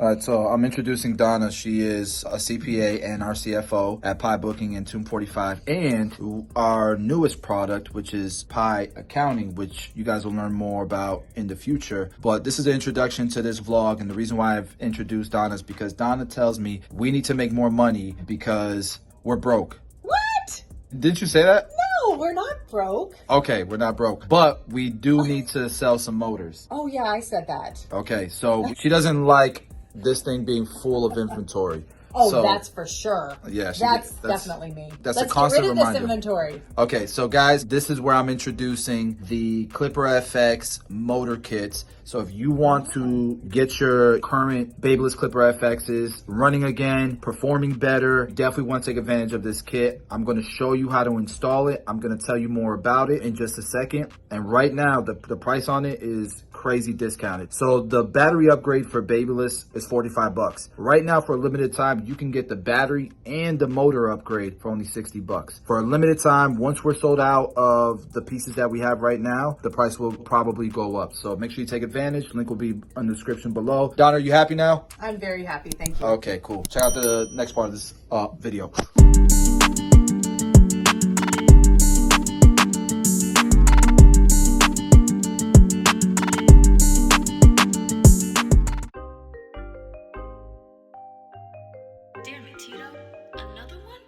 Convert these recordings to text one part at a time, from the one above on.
All right, so I'm introducing Donna. She is a CPA and our CFO at Pi Booking and Tomb 45, and our newest product, which is Pi Accounting, which you guys will learn more about in the future. But this is an introduction to this vlog, and the reason why I've introduced Donna is because Donna tells me we need to make more money because we're broke. What? Didn't you say that? No, we're not broke. Okay, we're not broke, but we do need to sell some motors. Oh yeah, I said that. Okay, so she doesn't like this thing being full of inventory. Oh, so, that's for sure. Yeah, that's definitely me. That's Let's a constant get rid of reminder. this inventory. Okay, so guys, this is where I'm introducing the Clipper FX motor kits. So if you want to get your current Babyliss Clipper FXs running again, performing better, definitely want to take advantage of this kit. I'm going to show you how to install it. I'm going to tell you more about it in just a second. And right now, the price on it is crazy discounted. So the battery upgrade for Babyliss is 45 bucks. Right now, for a limited time, you can get the battery and the motor upgrade for only 60 bucks. For a limited time, once we're sold out of the pieces that we have right now, the price will probably go up. So make sure you take advantage. Link will be in the description below. Donna, are you happy now? I'm very happy, thank you. Okay, cool. Check out the next part of this video. Damn it, Tito. Another one?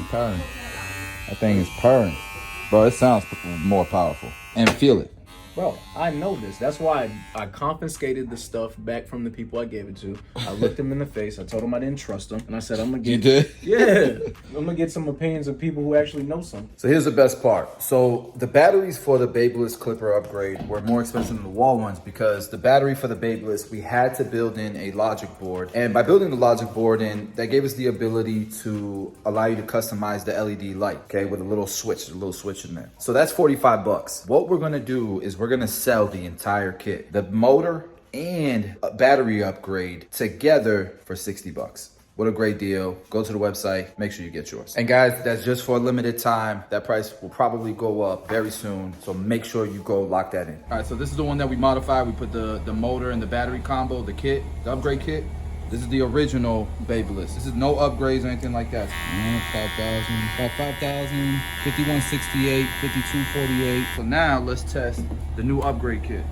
Purring. That thing is purring. Bro, it sounds more powerful. And feel it. Bro, I know this. That's why I confiscated the stuff back from the people I gave it to. I looked them in the face. I told them I didn't trust them. And I said, I'm going to get... You did? Yeah. I'm going to get some opinions of people who actually know something. So here's the best part. So the batteries for the Babyliss Clipper upgrade were more expensive than the wall ones because the battery for the Babyliss, we had to build in a logic board. And by building the logic board in, that gave us the ability to allow you to customize the LED light, okay, with a little switch in there. So that's 45 bucks. What we're going to do is we're going to sell the entire kit, the motor and a battery upgrade together for 60 bucks. What a great deal. Go to the website, make sure you get yours. And guys, that's just for a limited time. That price will probably go up very soon. So make sure you go lock that in. All right, so this is the one that we modified. We put the motor and the battery combo, the kit, the upgrade kit. This is the original Babyliss. This is no upgrades or anything like that. 5,000, about 5,000, 5168, 5248. So now let's test the new upgrade kit.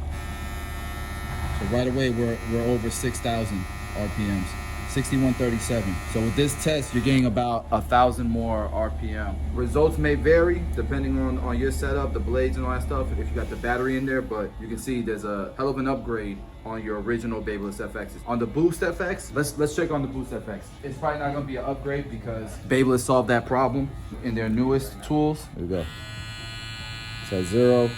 So right away, we're over 6,000 RPMs. 6137. So with this test, you're getting about 1,000 more RPM. Results may vary depending on your setup, the blades and all that stuff, if you got the battery in there, but you can see there's a hell of an upgrade on your original Babyliss FX. On the Boost FX, let's check on the Boost FX. It's probably not gonna be an upgrade because Babyliss solved that problem in their newest tools. Here we go. It's at 0.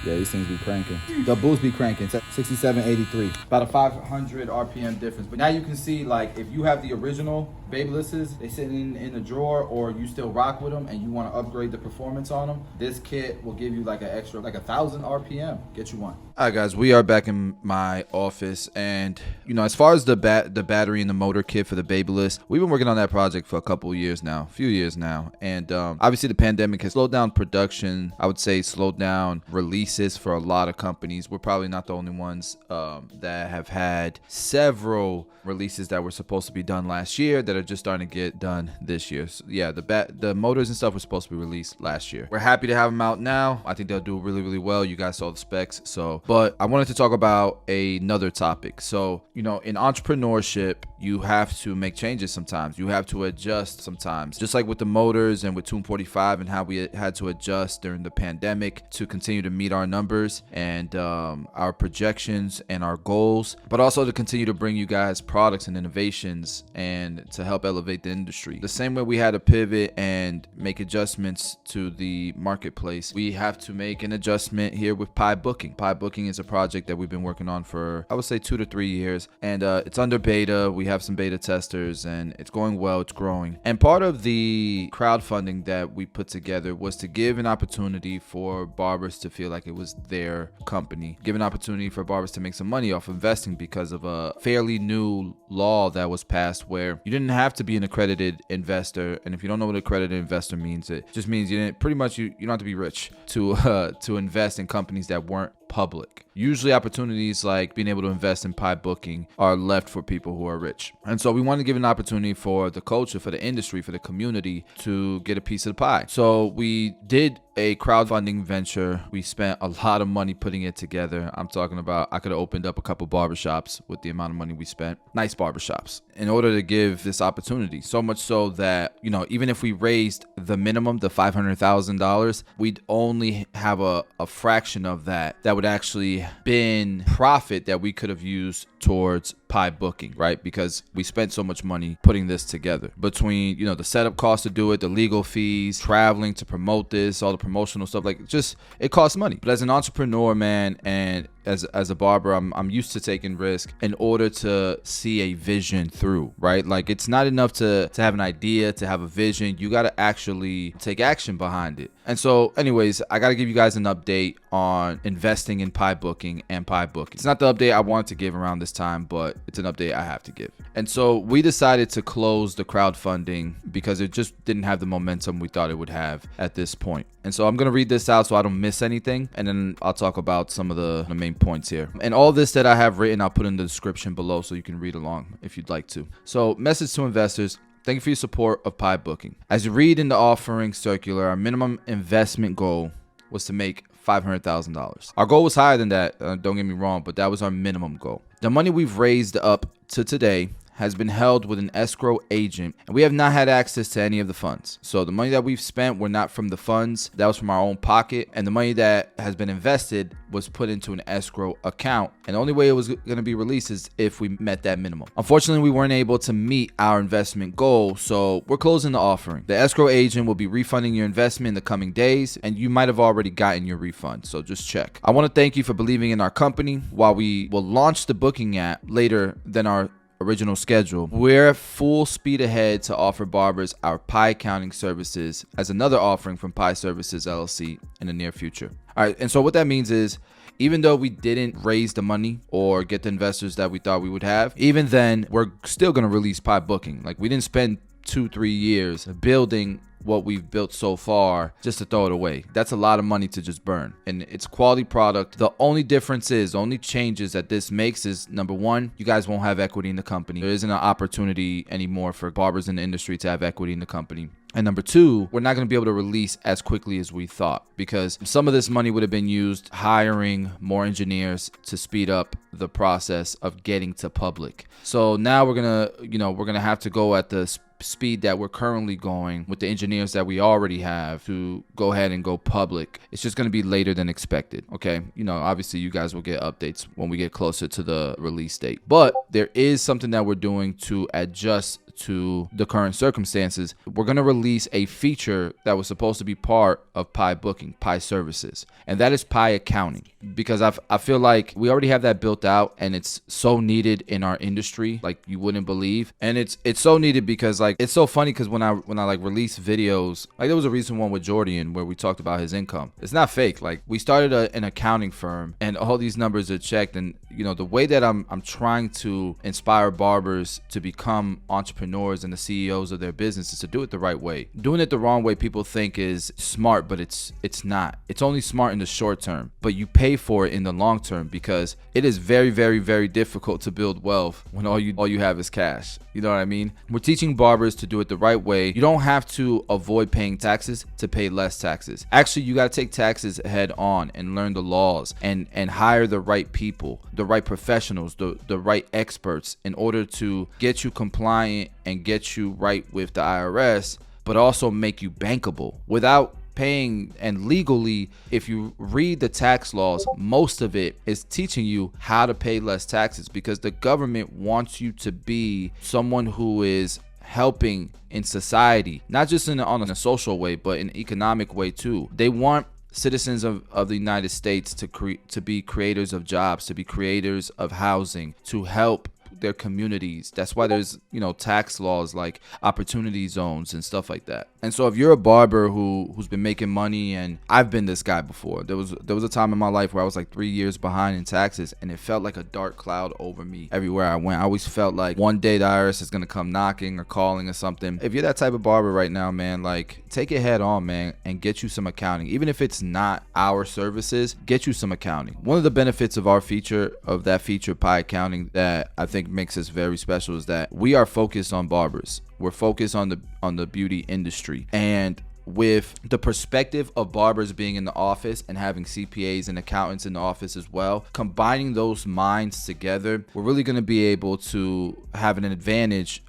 Yeah, these things be cranking. The Boost be cranking. It's at 6783. About a 500 RPM difference. But now you can see, like, if you have the original Babylesses, they sit in a drawer, or you still rock with them and you want to upgrade the performance on them, this kit will give you like an extra, like 1,000 RPM. Get you one. All right, guys, we are back in my office, and as far as the battery and the motor kit for the Babyliss, we've been working on that project for a few years now, and obviously the pandemic has slowed down production. I would say slowed down releases for a lot of companies. We're probably not the only ones that have had several releases that were supposed to be done last year that are just starting to get done this year. So yeah, the motors and stuff were supposed to be released last year. We're happy to have them out now. I think they'll do really, really well. You guys saw the specs. But I wanted to talk about another topic. So, in entrepreneurship, you have to make changes sometimes. You have to adjust sometimes. Just like with the motors and with Tune 45 and how we had to adjust during the pandemic to continue to meet our numbers and our projections and our goals, but also to continue to bring you guys products and innovations and to help elevate the industry. The same way we had to pivot and make adjustments to the marketplace, we have to make an adjustment here with Pi Booking. Pi Booking is a project that we've been working on for, I would say, 2 to 3 years, and it's under beta. We have some beta testers, and it's going well. It's growing. And part of the crowdfunding that we put together was to give an opportunity for barbers to feel like it was their company, give an opportunity for barbers to make some money off investing because of a fairly new law that was passed where you didn't have to be an accredited investor. And if you don't know what accredited investor means, it just means you don't have to be rich to invest in companies that weren't public. Usually opportunities like being able to invest in Pi Booking are left for people who are rich. And so we want to give an opportunity for the culture, for the industry, for the community to get a piece of the pie. So we did a crowdfunding venture. We spent a lot of money putting it together. I'm talking about, I could have opened up a couple barbershops with the amount of money we spent. Nice barbershops. In order to give this opportunity. So much so that, even if we raised the minimum, the $500,000, we'd only have a fraction of that would actually been profit that we could have used towards Pi Booking, right? Because we spent so much money putting this together between, the setup costs to do it, the legal fees, traveling to promote this, all the promotional stuff, it costs money. But as an entrepreneur, man, and as a barber, I'm used to taking risk in order to see a vision through, right? Like, it's not enough to have an idea, to have a vision. You got to actually take action behind it. And so anyways, I got to give you guys an update on investing in Pi Booking and Pi Booking. It's not the update I wanted to give around this time, but it's an update I have to give. And so we decided to close the crowdfunding because it just didn't have the momentum we thought it would have at this point. And so I'm going to read this out so I don't miss anything, and then I'll talk about some of the main points here. And all this that I have written, I'll put in the description below so you can read along if you'd like to. So, message to investors. Thank you for your support of Pi Booking. As you read in the offering circular, our minimum investment goal was to make $500,000. Our goal was higher than that, don't get me wrong, but that was our minimum goal. The money we've raised up to today has been held with an escrow agent, and we have not had access to any of the funds. So the money that we've spent were not from the funds, that was from our own pocket, and the money that has been invested was put into an escrow account, and the only way it was going to be released is if we met that minimum. Unfortunately, we weren't able to meet our investment goal, so we're closing the offering. The escrow agent will be refunding your investment in the coming days, and you might have already gotten your refund, so just check. I want to thank you for believing in our company. While we will launch the booking app later than our original schedule, we're full speed ahead to offer barbers our Pi accounting services as another offering from Pi Services LLC in the near future. All right, and so what that means is, even though we didn't raise the money or get the investors that we thought we would have, even then, we're still going to release Pi Booking. Like, we didn't spend 2-3 years building what we've built so far just to throw it away. That's a lot of money to just burn, and it's quality product. The only difference is, only changes that this makes is, number one, you guys won't have equity in the company. There isn't an opportunity anymore for barbers in the industry to have equity in the company. And number two, we're not going to be able to release as quickly as we thought, because some of this money would have been used hiring more engineers to speed up the process of getting to public. So now we're going to have to go at the speed that we're currently going with the engineers that we already have to go ahead and go public. It's just going to be later than expected. Okay. Obviously you guys will get updates when we get closer to the release date, but there is something that we're doing to adjust to the current circumstances. We're going to release a feature that was supposed to be part of Pi Booking, Pi Services, and that is Pi Accounting, because I feel like we already have that built out, and it's so needed in our industry like you wouldn't believe. And it's so needed because like it's so funny, because when I like release videos, like there was a recent one with Jordan where we talked about his income. It's not fake. Like we started an accounting firm, and all these numbers are checked. And the way that I'm trying to inspire barbers to become entrepreneurs and the CEOs of their businesses to do it the right way. Doing it the wrong way, people think is smart, but it's not. It's only smart in the short term, but you pay for it in the long term, because it is very, very, very difficult to build wealth when all you have is cash. You know what I mean? We're teaching barbers to do it the right way. You don't have to avoid paying taxes to pay less taxes. Actually, you got to take taxes head on and learn the laws and hire the right people, the right professionals, the right experts in order to get you compliant and get you right with the IRS, but also make you bankable without paying. And legally, if you read the tax laws, most of it is teaching you how to pay less taxes, because the government wants you to be someone who is helping in society, not just on a social way, but in an economic way too. They want citizens of the United States to be creators of jobs, to be creators of housing, to help their communities. That's why there's tax laws like opportunity zones and stuff like that. And so if you're a barber who's been making money, and I've been this guy before, there was a time in my life where I was like 3 years behind in taxes, and it felt like a dark cloud over me everywhere I went. I always felt like one day the IRS is gonna come knocking or calling or something. If you're that type of barber right now, man, like take it head on, man, and get you some accounting. Even if it's not our services, get you some accounting. One of the benefits of that feature Pi Accounting that I think makes us very special is that we are focused on barbers. We're focused on the beauty industry, and with the perspective of barbers being in the office and having CPAs and accountants in the office as well, combining those minds together, we're really going to be able to have an advantage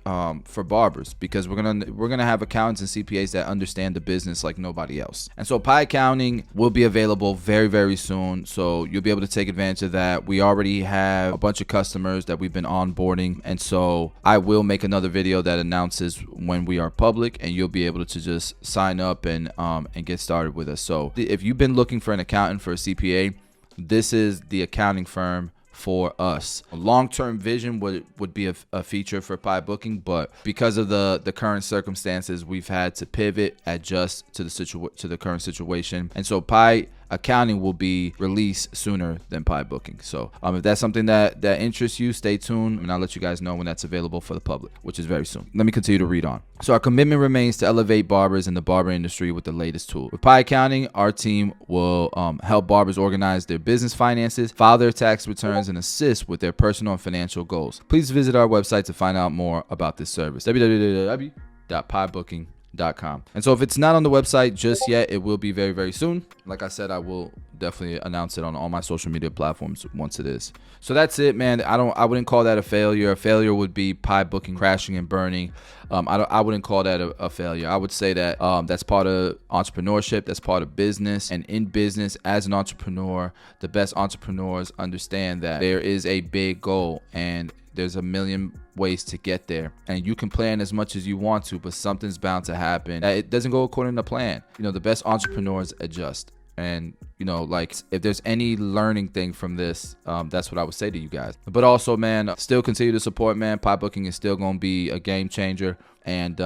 for barbers, because we're gonna have accountants and CPAs that understand the business like nobody else. And so Pi Accounting will be available very, very soon, so you'll be able to take advantage of that. We already have a bunch of customers that we've been onboarding, and so I will make another video that announces when we are public, and you'll be able to just sign up and get started with us. So if you've been looking for an accountant, for a CPA, this is the accounting firm for us. A long-term vision would be a feature for Pi Booking, but because of the current circumstances, we've had to pivot, adjust to the current situation. And so Pi Accounting will be released sooner than Pi Booking. So if that's something that interests you, stay tuned, and I'll let you guys know when that's available for the public, which is very soon. Let me continue to read on. So our commitment remains to elevate barbers in the barber industry with the latest tool. With Pi Accounting, our team will help barbers organize their business finances, file their tax returns, and assist with their personal and financial goals. Please visit our website to find out more about this service, www.pibooking.com. And so if it's not on the website just yet, it will be very, very soon. Like I said, I will definitely announce it on all my social media platforms once it is. So that's it, man. I wouldn't call that a failure. A failure would be Pi Booking crashing and burning. I wouldn't call that a failure. I would say that that's part of entrepreneurship. That's part of business. And in business, as an entrepreneur, the best entrepreneurs understand that there is a big goal, and there's a million ways to get there, and you can plan as much as you want to, but something's bound to happen. It doesn't go according to plan. The best entrepreneurs adjust. And like if there's any learning thing from this, that's what I would say to you guys. But also, man, still continue to support, man. Pi Booking is still going to be a game changer, and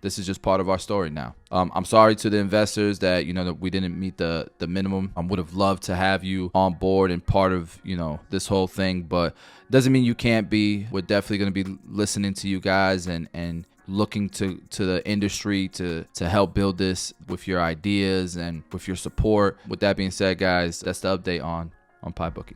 this is just part of our story now. I'm sorry to the investors that that we didn't meet the minimum. I would have loved to have you on board and part of this whole thing, but doesn't mean you can't be. We're definitely going to be listening to you guys and looking to the industry to help build this with your ideas and with your support. With that being said, guys, that's the update on PieBooking.